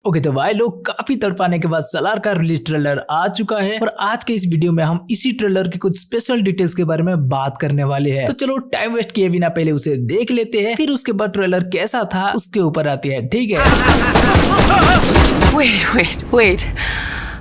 Okay तो भाई लोग काफी तड़पाने के बाद सलार का रिलीज ट्रेलर आ चुका है और आज के इस वीडियो में हम इसी ट्रेलर की कुछ स्पेशल डिटेल्स के बारे में बात करने वाले हैं। तो चलो टाइम वेस्ट किए बिना पहले उसे देख लेते हैं, फिर उसके बाद ट्रेलर कैसा था उसके ऊपर आते हैं, ठीक है। Wait.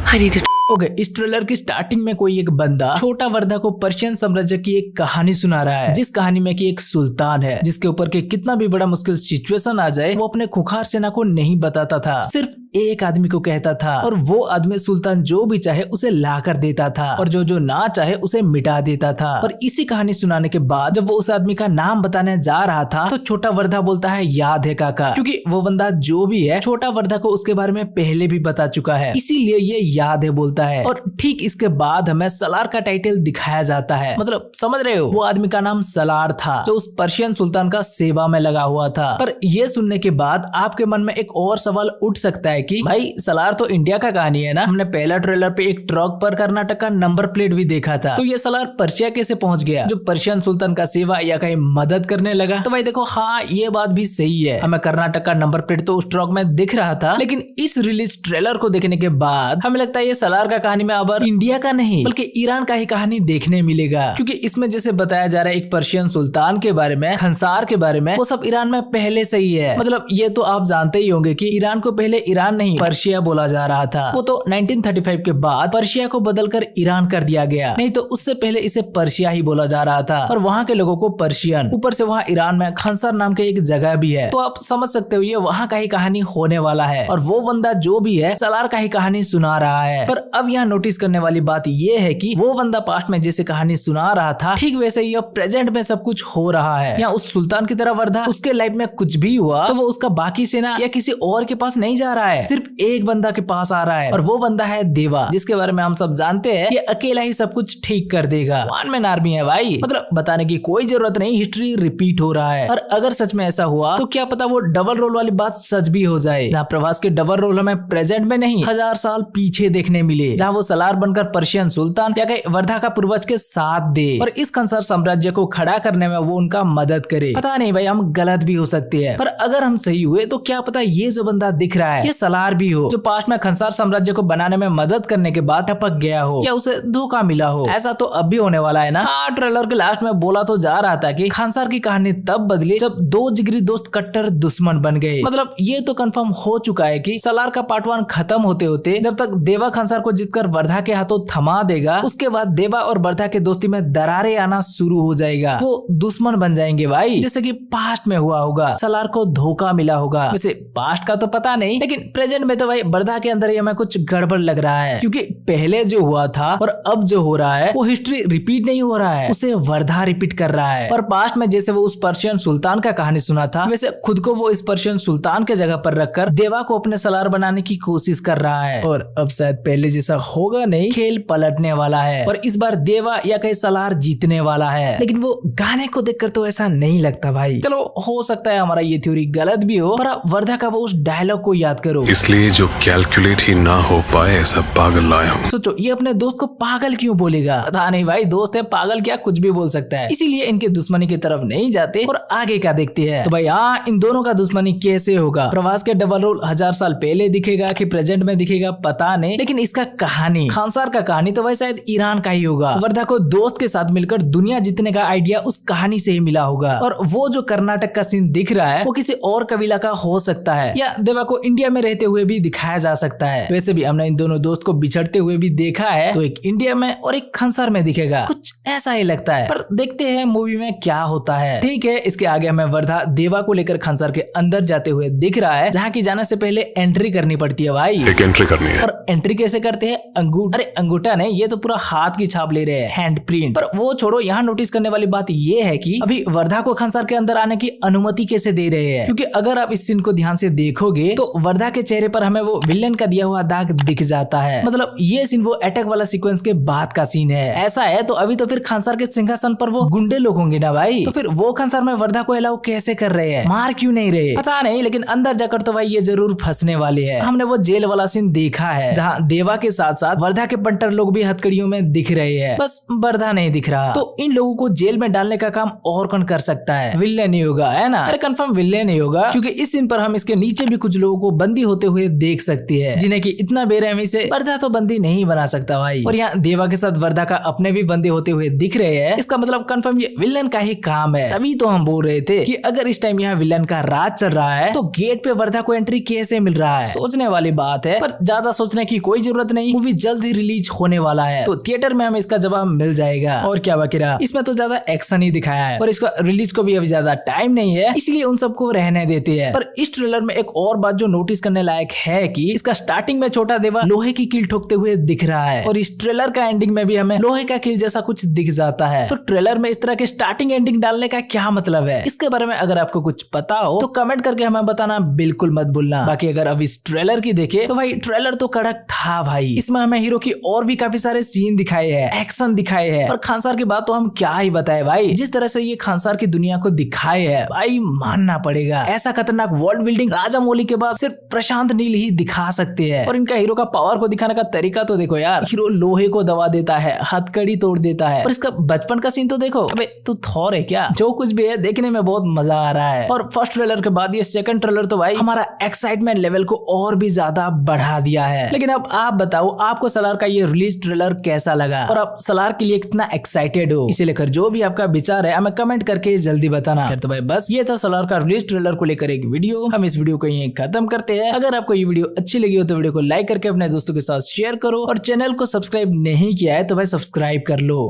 I need to. Okay, इस ट्रेलर की स्टार्टिंग में कोई एक बंदा छोटा वर्धा को पर्शियन साम्राज्य की एक कहानी सुना रहा है, जिस कहानी में कि एक सुल्तान है जिसके ऊपर के कितना भी बड़ा मुश्किल सिचुएशन आ जाए वो अपने खुखार सेना को नहीं बताता था, सिर्फ एक आदमी को कहता था और वो आदमी सुल्तान जो भी चाहे उसे ला कर देता था और जो ना चाहे उसे मिटा देता था। और इसी कहानी सुनाने के बाद जब वो उस आदमी का नाम बताने जा रहा था तो छोटा वर्धा बोलता है याद है काका, क्योंकि वो बंदा जो भी है छोटा वर्धा को उसके बारे में पहले भी बता चुका है, इसीलिए ये याद है बोलता है। और ठीक इसके बाद हमें सलार का टाइटल दिखाया जाता है, मतलब समझ रहे हो, वो आदमी का नाम सलार था जो उस पर्शियन सुल्तान का सेवा में लगा हुआ था। पर ये सुनने के बाद आपके मन में एक और सवाल उठ सकता है कि भाई सलार तो इंडिया का कहानी है ना, हमने पहला ट्रेलर पे एक ट्रक पर कर्नाटक का नंबर प्लेट भी देखा था, तो ये सलार पर्शिया कैसे पहुंच गया जो पर्शियन सुल्तान का सेवा या कहीं मदद करने लगा। तो भाई देखो, हाँ ये बात भी सही है, हमें कर्नाटक का नंबर प्लेट तो उस ट्रक में दिख रहा था, लेकिन इस रिलीज ट्रेलर को देखने के बाद हमें लगता है ये सलार का कहानी में अब इंडिया का नहीं बल्कि ईरान का ही कहानी देखने मिलेगा, क्योंकि इसमें जैसे बताया जा रहा है एक पर्शियन सुल्तान के बारे में, खंसार के बारे में, वो सब ईरान में पहले से ही है। मतलब ये तो आप जानते ही होंगे कि ईरान को पहले ईरान नहीं पर्शिया बोला जा रहा था, वो तो 1935 के बाद पर्शिया को बदलकर ईरान कर दिया गया, नहीं तो उससे पहले इसे पर्शिया ही बोला जा रहा था और वहाँ के लोगों को पर्शियन। ऊपर से वहाँ ईरान में खंसार नाम के एक जगह भी है, तो आप समझ सकते हो ये वहाँ का ही कहानी होने वाला है और वो बंदा जो भी है सलार का ही कहानी सुना रहा है। पर अब यहाँ नोटिस करने वाली बात ये है कि वो बंदा पास्ट में जैसे कहानी सुना रहा था ठीक वैसे ही अब प्रेजेंट में सब कुछ हो रहा है। या उस सुल्तान की तरह वर्धा उसके लाइफ में कुछ भी हुआ तो वो उसका बाकी सेना या किसी और के पास नहीं जा रहा है, सिर्फ एक बंदा के पास आ रहा है और वो बंदा है देवा, जिसके बारे में हम सब जानते हैं ये अकेला ही सब कुछ ठीक कर देगा। वन मैन आर्मी है भाई, मतलब बताने की कोई जरूरत नहीं, हिस्ट्री रिपीट हो रहा है। और अगर सच में ऐसा हुआ तो क्या पता वो डबल रोल वाली बात सच भी हो जाए, जहाँ प्रभास के डबल रोल हमें प्रेजेंट में नहीं 1000 साल पीछे देखने मिले, जहाँ वो सलार बनकर पर्शियन सुल्तान या कहीं वर्धा का पूर्वज के साथ दे और इस खंसार साम्राज्य को खड़ा करने में वो उनका मदद करे। पता नहीं भाई, हम गलत भी हो सकते हैं, पर अगर हम सही हुए तो क्या पता ये जो बंदा दिख रहा है ये सलार भी हो जो पास्ट में खंसार साम्राज्य को बनाने में मदद करने के बाद टपक गया हो या उसे धोखा मिला हो। ऐसा तो अब भी होने वाला है ना। हाँ, ट्रेलर के लास्ट में बोला तो जा रहा था कि खंसार की कहानी तब बदली जब दो जिगरी दोस्त कट्टर दुश्मन बन गए। मतलब ये तो कंफर्म हो चुका है कि सलार का पार्ट 1 खत्म होते होते जब तक देवा खंसार को जीतकर वर्धा के हाथों थमा देगा उसके बाद देवा और वर्धा के दोस्ती में दरारें आना शुरू हो जाएगा, वो दुश्मन बन जाएंगे भाई, जैसे कि पास्ट में हुआ होगा, सलार को धोखा मिला होगा। वैसे पास्ट का तो पता नहीं, लेकिन प्रेजेंट में तो भाई वर्धा के अंदर ही हमें कुछ गड़बड़ लग रहा है, क्योंकि पहले जो हुआ था और अब जो हो रहा है वो हिस्ट्री रिपीट नहीं हो रहा है, उसे वर्धा रिपीट कर रहा है। और पास्ट में जैसे वो उस पर्शियन सुल्तान का कहानी सुना था वैसे खुद को वो इस पर्शियन सुल्तान के जगह पर रखकर देवा को अपने सलार बनाने की कोशिश कर रहा है। और अब शायद पहले जैसा होगा नहीं, खेल पलटने वाला है और इस बार देवा या कहीं सलार जीतने वाला है, लेकिन वो गाने को देखकर तो ऐसा नहीं लगता भाई। चलो हो सकता है हमारा ये थ्योरी गलत भी हो, पर आप वर्धा का वो उस डायलॉग को याद करो, इसलिए जो कैलकुलेट ही ना हो पाए ऐसा पागल लाया हूँ। सोचो ये अपने दोस्त को पागल क्यों बोलेगा? पता नहीं भाई, दोस्त है पागल क्या कुछ भी बोल सकता है, इसीलिए इनके दुश्मनी की तरफ नहीं जाते और आगे क्या देखते हैं। तो भाई हाँ, इन दोनों का दुश्मनी कैसे होगा? प्रभास के डबल रोल 1000 साल पहले दिखेगा कि प्रेजेंट में दिखेगा पता नहीं, लेकिन इसका कहानी खंसार का कहानी तो भाई शायद ईरान का ही होगा। वर्धा को दोस्त के साथ मिलकर दुनिया जीतने का आइडिया उस कहानी से ही मिला होगा और वो जो कर्नाटक का सीन दिख रहा है वो किसी और कबीला का हो सकता है या देवा को इंडिया में रहते हुए भी दिखाया जा सकता है। वैसे भी हमने इन दोनों दोस्त को बिछड़ते हुए भी देखा है, तो एक इंडिया में और एक खंसार में दिखेगा, कुछ ऐसा ही लगता है, पर देखते हैं मूवी में क्या होता है। ठीक है, इसके आगे हमें वर्धा देवा को लेकर खंसार के अंदर जाते हुए दिख रहा है, जहाँ की जाने से पहले एंट्री करनी पड़ती है भाई। एक एंट्री करनी है और एंट्री कैसे करते हैं? अरे अंगूठा नहीं, ये तो पूरा हाथ की छाप ले रहे हैं, हैंड प्रिंट। पर वो छोड़ो, यहाँ नोटिस करने वाली बात ये है कि अभी वर्धा को खंसार के अंदर आने की अनुमति कैसे दे रहे हैं, क्योंकि अगर आप इस सीन को ध्यान से देखोगे तो वर्धा के चेहरे पर हमें वो विलेन का दिया हुआ दाग दिख जाता है। मतलब ये सीन वो अटैक वाला सीक्वेंस के बाद का सीन है। ऐसा है तो अभी तो फिर खंसार के सिंहासन पर वो गुंडे लोग होंगे ना भाई, तो फिर वो खंसार में वर्धा को अलाउ कैसे कर रहे हैं? मार क्यों नहीं रहे? पता नहीं, लेकिन अंदर जाकर तो भाई ये जरूर फंसने वाले हैं। हमने वो जेल वाला सीन देखा है जहाँ देवा के साथ साथ वर्धा के पंटर लोग भी हथकड़ियों में दिख रहे हैं, बस वर्धा नहीं दिख रहा। तो इन लोगों को जेल में डालने का काम और कौन कर सकता है? विलेन नहीं होगा, है ना? अरे कंफर्म विलेन नहीं होगा, क्योंकि इस सीन पर हम इसके नीचे भी कुछ लोगों को बंदी होते हुए देख सकती है, जिन्हें कि इतना बेरहमी से वर्धा तो बंदी नहीं बना सकता भाई। और यहाँ देवा के साथ वर्धा का अपने भी बंदे होते हुए दिख रहे हैं, इसका मतलब कंफर्म ये विलन का ही काम है। तभी तो हम बोल रहे थे कि अगर इस टाइम यहाँ विलन का राज चल रहा है तो गेट पे वर्धा को एंट्री कैसे मिल रहा है। सोचने वाली बात है, पर ज्यादा सोचने की कोई जरूरत नहीं। मूवी जल्द ही रिलीज होने वाला है तो थिएटर में हमें इसका जवाब मिल जाएगा। और क्या बाकी रहा, इसमें तो ज्यादा एक्शन ही दिखाया है और इसका रिलीज को भी अभी ज्यादा टाइम नहीं है, इसलिए उन सबको रहने देते हैं। पर इस ट्रेलर में एक और बात जो नोटिस करने लायक है कि इसका स्टार्टिंग में छोटा देवा लोहे की कील ठोकते हुए दिख रहा है और इस ट्रेलर का एंडिंग में भी हमें लोहे का कील जैसा कुछ दिख जाता है। तो ट्रेलर में इस तरह के स्टार्टिंग एंडिंग डालने का क्या मतलब है, इसके बारे में अगर आपको कुछ पता हो तो कमेंट करके हमें बताना बिल्कुल मत भूलना। बाकी अगर अब इस ट्रेलर की देखे तो भाई ट्रेलर तो कड़क था भाई। इसमें हमें हीरो की और भी काफी सारे सीन दिखाए हैं, एक्शन दिखाए हैं और खानसार की बात तो हम क्या ही बताए भाई। जिस तरह से ये खानसार की दुनिया को दिखाए है भाई मानना पड़ेगा, ऐसा खतरनाक वर्ल्ड बिल्डिंग राजा मौली के बाद सिर्फ प्रशांत नील ही दिखा सकते हैं। और इनका हीरो का पावर को दिखाने का तरीका तो देखो यार, हीरो लोहे को दबा देता है, हथकड़ी तोड़ देता है। और इसका बचपन का सीन तो देखो, अबे तू थॉर है क्या, जो कुछ भी है देखने में बहुत मजा आ रहा है। और फर्स्ट ट्रेलर के बाद ये सेकंड ट्रेलर तो भाई हमारा एक्साइटमेंट लेवल को और भी ज्यादा बढ़ा दिया है। लेकिन अब आप बताओ आपको सलार का ये रिलीज ट्रेलर कैसा लगा और आप सलार के लिए कितना एक्साइटेड हो, इसे लेकर जो भी आपका विचार है हमें कमेंट करके जल्दी बताना। तो भाई बस ये था सलार का रिलीज ट्रेलर को लेकर एक वीडियो। हम इस वीडियो को यहीं खत्म करते हैं। अगर आपको ये वीडियो अच्छी लगी हो तो वीडियो को लाइक करके अपने दोस्तों के साथ शेयर करो और चैनल को सब्सक्राइब नहीं किया है तो भाई सब्सक्राइब कर लो।